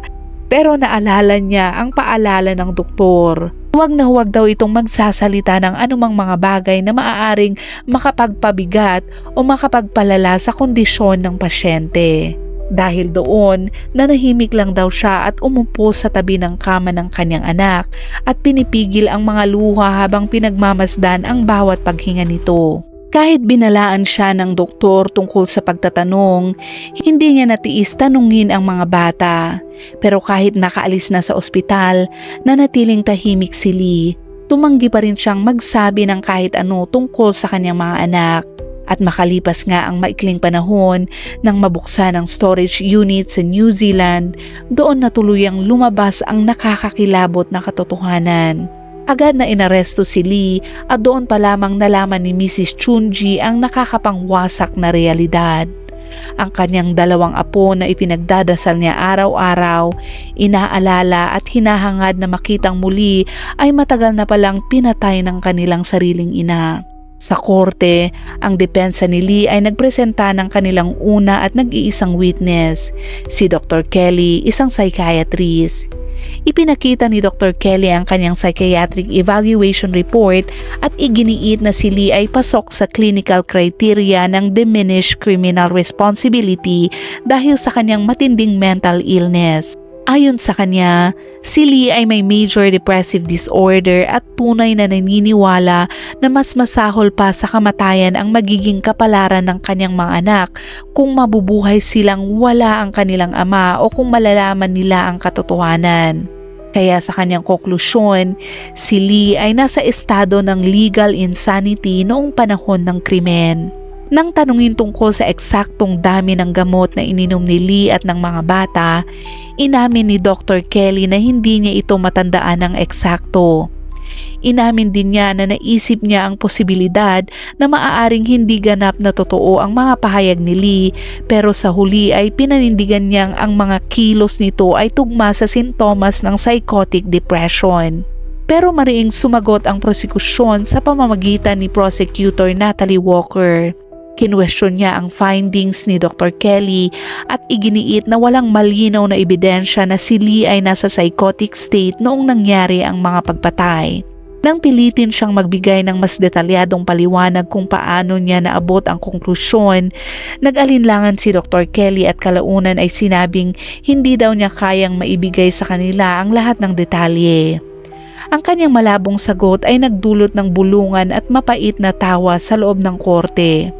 pero naalala niya ang paalala ng doktor. Huwag na huwag daw itong magsasalita ng anumang mga bagay na maaaring makapagpabigat o makapagpalala sa kondisyon ng pasyente. Dahil doon, nanahimik lang daw siya at umupo sa tabi ng kama ng kanyang anak at pinipigil ang mga luha habang pinagmamasdan ang bawat paghinga nito. Kahit binalaan siya ng doktor tungkol sa pagtatanong, hindi niya natiis tanungin ang mga bata. Pero kahit nakaalis na sa ospital, nanatiling tahimik si Lee. Tumanggi pa rin siyang magsabi ng kahit ano tungkol sa kanyang mga anak. At makalipas nga ang maikling panahon nang mabuksan ang storage unit sa New Zealand, doon na tuluyang lumabas ang nakakakilabot na katotohanan. Agad na inaresto si Lee at doon pa lamang nalaman ni Mrs. Chunji ang nakakapangwasak na realidad. Ang kanyang 2 apo na ipinagdadasal niya araw-araw, inaalala at hinahangad na makitang muli ay matagal na palang pinatay ng kanilang sariling ina. Sa korte, ang depensa ni Lee ay nagpresenta ng kanilang una at nag-iisang witness, si Dr. Kelly, isang psychiatrist. Ipinakita ni Dr. Kelly ang kanyang psychiatric evaluation report at iginiit na si Lee ay pasok sa clinical criteria ng diminished criminal responsibility dahil sa kanyang matinding mental illness. Ayon sa kanya, si Lee ay may major depressive disorder at tunay na naniniwala na mas masahol pa sa kamatayan ang magiging kapalaran ng kanyang mga anak kung mabubuhay silang wala ang kanilang ama o kung malalaman nila ang katotohanan. Kaya sa kanyang konklusyon, si Lee ay nasa estado ng legal insanity noong panahon ng krimen. Nang tanungin tungkol sa eksaktong dami ng gamot na ininom ni Lee at ng mga bata, inamin ni Dr. Kelly na hindi niya ito matandaan ng eksakto. Inamin din niya na naisip niya ang posibilidad na maaaring hindi ganap na totoo ang mga pahayag ni Lee, pero sa huli ay pinanindigan niyang ang mga kilos nito ay tugma sa sintomas ng psychotic depression. Pero mariing sumagot ang prosekusyon sa pamamagitan ni Prosecutor Natalie Walker. Kinwestiyon niya ang findings ni Dr. Kelly at iginiit na walang malinaw na ebidensya na si Lee ay nasa psychotic state noong nangyari ang mga pagpatay. Nang pilitin siyang magbigay ng mas detalyadong paliwanag kung paano niya naabot ang konklusyon, nag-alinlangan si Dr. Kelly at kalaunan ay sinabing hindi daw niya kayang maibigay sa kanila ang lahat ng detalye. Ang kanyang malabong sagot ay nagdulot ng bulungan at mapait na tawa sa loob ng korte.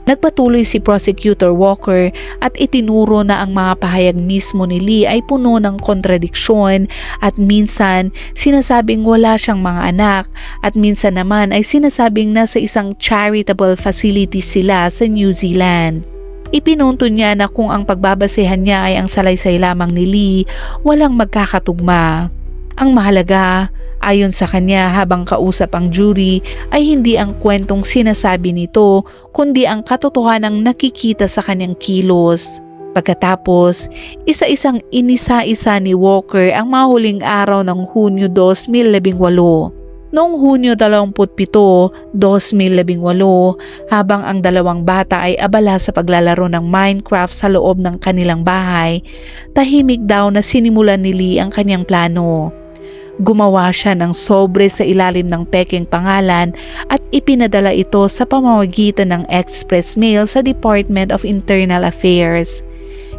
Nagpatuloy si Prosecutor Walker at itinuro na ang mga pahayag mismo ni Lee ay puno ng kontradiksyon at minsan sinasabing wala siyang mga anak at minsan naman ay sinasabing nasa isang charitable facility sila sa New Zealand. Ipinunto niya na kung ang pagbabasehan niya ay ang salaysay lamang ni Lee, walang magkakatugma. Ang mahalaga, ayon sa kanya habang kausap ang jury, ay hindi ang kwentong sinasabi nito kundi ang katotohanang nakikita sa kanyang kilos. Pagkatapos, isa-isang inisa-isa ni Walker ang mga huling araw ng Hunyo 2018. Noong Hunyo 27, 2018, habang ang 2 bata ay abala sa paglalaro ng Minecraft sa loob ng kanilang bahay, tahimik daw na sinimulan ni Lee ang kanyang plano. Gumawa siya ng sobre sa ilalim ng pekeng pangalan at ipinadala ito sa pamamagitan ng express mail sa Department of Internal Affairs.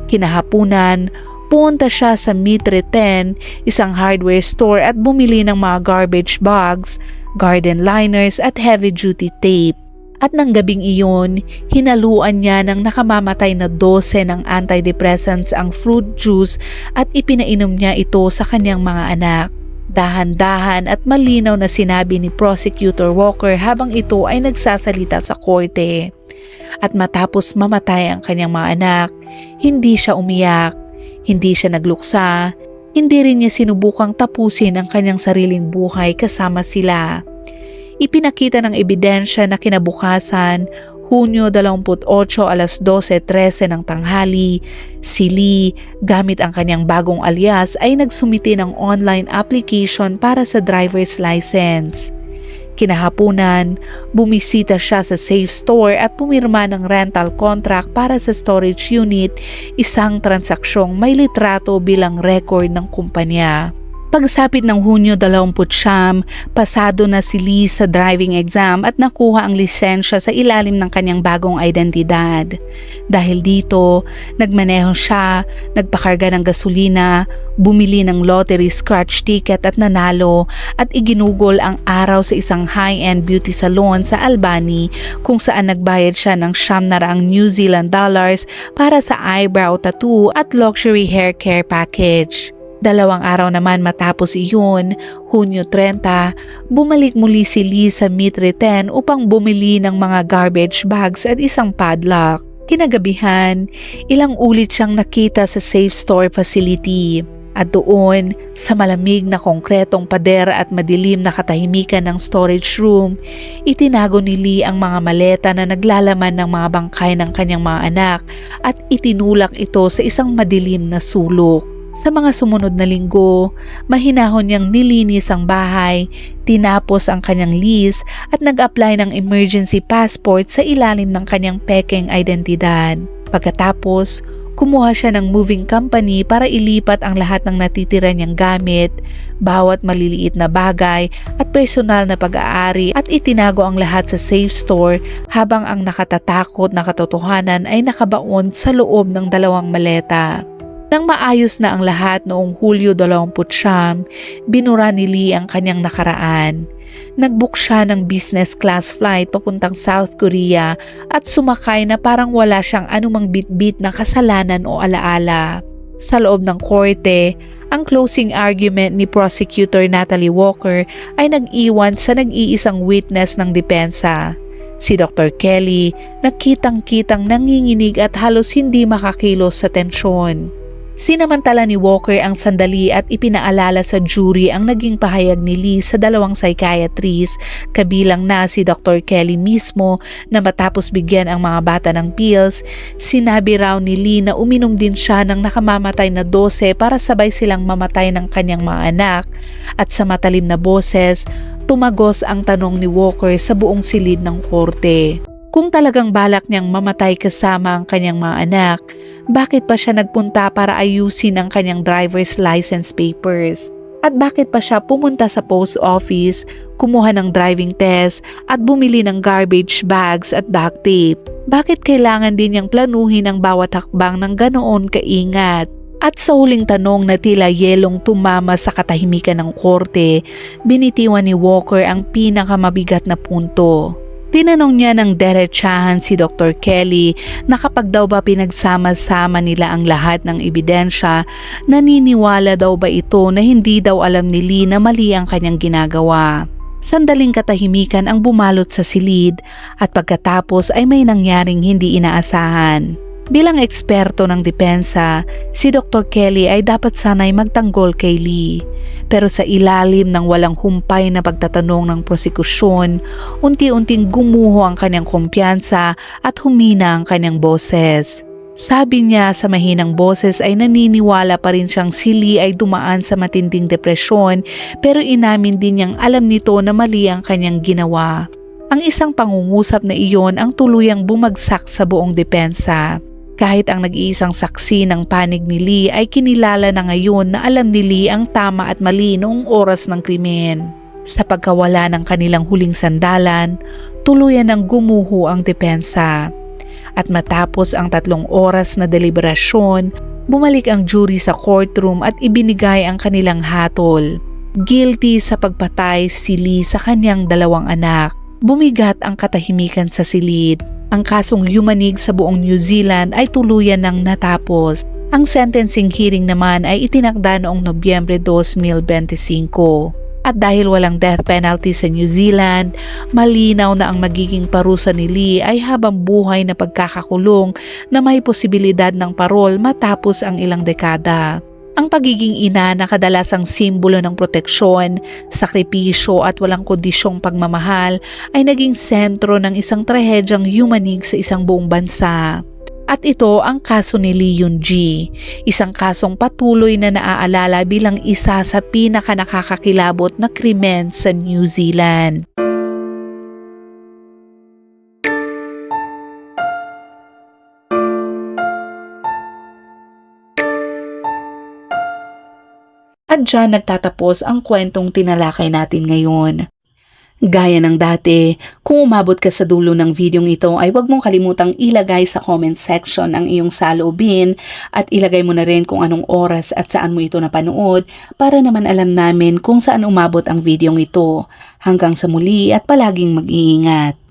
Kinahapunan, pumunta siya sa Mitre 10, isang hardware store at bumili ng mga garbage bags, garden liners at heavy-duty tape. At nang gabing iyon, hinaluan niya ng nakamamatay na 12 ng antidepressants ang fruit juice at ipinainom niya ito sa kanyang mga anak. Dahan-dahan at malinaw na sinabi ni Prosecutor Walker habang ito ay nagsasalita sa korte. At matapos mamatay ang kanyang mga anak, hindi siya umiyak, hindi siya nagluksa, hindi rin niya sinubukang tapusin ang kanyang sariling buhay kasama sila. Ipinakita ng ebidensya na kinabukasan, Hunyo 28 alas 12:13 ng tanghali, si Lee, gamit ang kanyang bagong alias ay nagsumiti ng online application para sa driver's license. Kinahapunan, bumisita siya sa safe store at pumirma ng rental contract para sa storage unit, isang transaksyong may litrato bilang record ng kumpanya. Pagsapit ng Hunyo 29, pasado na si Lee sa driving exam at nakuha ang lisensya sa ilalim ng kanyang bagong identidad. Dahil dito, nagmaneho siya, nagpakarga ng gasolina, bumili ng lottery scratch ticket at nanalo at iginugol ang araw sa isang high-end beauty salon sa Albany kung saan nagbayad siya ng ₱900 New Zealand para sa eyebrow tattoo at luxury hair care package. 2 araw naman matapos iyon, Hunyo 30, bumalik muli si Lee sa Mitre 10 upang bumili ng mga garbage bags at isang padlock. Kinagabihan, ilang ulit siyang nakita sa safe store facility. At doon, sa malamig na konkretong pader at madilim na katahimikan ng storage room, itinago ni Lee ang mga maleta na naglalaman ng mga bangkay ng kanyang mga anak at itinulak ito sa isang madilim na sulok. Sa mga sumunod na linggo, mahinahon niyang nilinis ang bahay, tinapos ang kanyang lease at nag-apply ng emergency passport sa ilalim ng kanyang pekeng identidad. Pagkatapos, kumuha siya ng moving company para ilipat ang lahat ng natitira niyang gamit, bawat maliliit na bagay at personal na pag-aari at itinago ang lahat sa safe store habang ang nakatatakot na katotohanan ay nakabaon sa loob ng 2 maleta. Nang maayos na ang lahat noong Hulyo 29, binura ni Lee ang kanyang nakaraan. Nag-book siya ng business class flight papuntang South Korea at sumakay na parang wala siyang anumang bitbit na kasalanan o alaala. Sa loob ng korte, ang closing argument ni Prosecutor Natalie Walker ay nag-iwan sa nag-iisang witness ng depensa. Si Dr. Kelly, nakitang-kitang nanginginig at halos hindi makakilos sa tensyon. Sinamantala ni Walker ang sandali at ipinaalala sa jury ang naging pahayag ni Lee sa 2 psychiatrist, kabilang na si Dr. Kelly mismo, na matapos bigyan ang mga bata ng pills, sinabi raw ni Lee na uminom din siya ng nakamamatay na 12 para sabay silang mamatay ng kanyang mga anak, at sa matalim na boses, tumagos ang tanong ni Walker sa buong silid ng korte. Kung talagang balak niyang mamatay kasama ang kanyang mga anak, bakit pa siya nagpunta para ayusin ang kanyang driver's license papers? At bakit pa siya pumunta sa post office, kumuha ng driving test at bumili ng garbage bags at duct tape? Bakit kailangan din niyang planuhin ang bawat hakbang ng ganoon kaingat? At sa huling tanong na tila yelong tumama sa katahimikan ng korte, binitiwan ni Walker ang pinakamabigat na punto. Tinanong niya ng derechahan si Dr. Kelly na kapag daw ba pinagsama-sama nila ang lahat ng ebidensya, naniniwala daw ba ito na hindi daw alam ni Lee na mali ang kanyang ginagawa. Sandaling katahimikan ang bumalot sa silid at pagkatapos ay may nangyaring hindi inaasahan. Bilang eksperto ng depensa, si Dr. Kelly ay dapat sanay magtanggol kay Lee. Pero sa ilalim ng walang humpay na pagtatanong ng prosekusyon, unti-unting gumuho ang kanyang kumpiyansa at humina ang kanyang boses. Sabi niya sa mahinang boses ay naniniwala pa rin siyang si Lee ay dumaan sa matinding depresyon, pero inamin din niyang alam nito na mali ang kanyang ginawa. Ang isang pangungusap na iyon ang tuluyang bumagsak sa buong depensa. Kahit ang nag-iisang saksi ng panig ni Lee ay kinilala na ngayon na alam ni Lee ang tama at mali noong oras ng krimen. Sa pagkawala ng kanilang huling sandalan, tuluyan ng gumuho ang depensa. At matapos ang 3 oras na deliberasyon, bumalik ang jury sa courtroom at ibinigay ang kanilang hatol. Guilty sa pagpatay si Lee sa kanyang 2 anak. bumigat ang katahimikan sa silid. Ang kasong yumanig sa buong New Zealand ay tuluyan ng natapos. Ang sentencing hearing naman ay itinakda noong Nobyembre 2025. At dahil walang death penalty sa New Zealand, malinaw na ang magiging parusa ni Lee ay habang buhay na pagkakakulong na may posibilidad ng parol matapos ang ilang dekada. Ang pagiging ina na kadalasang simbolo ng proteksyon, sakripisyo at walang kondisyong pagmamahal ay naging sentro ng isang trahedyang yumanig sa isang buong bansa. At ito ang kaso ni Lee Yoon-ji, isang kasong patuloy na naaalala bilang isa sa pinakanakakakilabot na krimen sa New Zealand. At dyan nagtatapos ang kwentong tinalakay natin ngayon. Gaya ng dati, kung umabot ka sa dulo ng videong ito ay huwag mong kalimutang ilagay sa comment section ang iyong saloobin at ilagay mo na rin kung anong oras at saan mo ito napanood para naman alam namin kung saan umabot ang videong ito. Hanggang sa muli at palaging mag-iingat.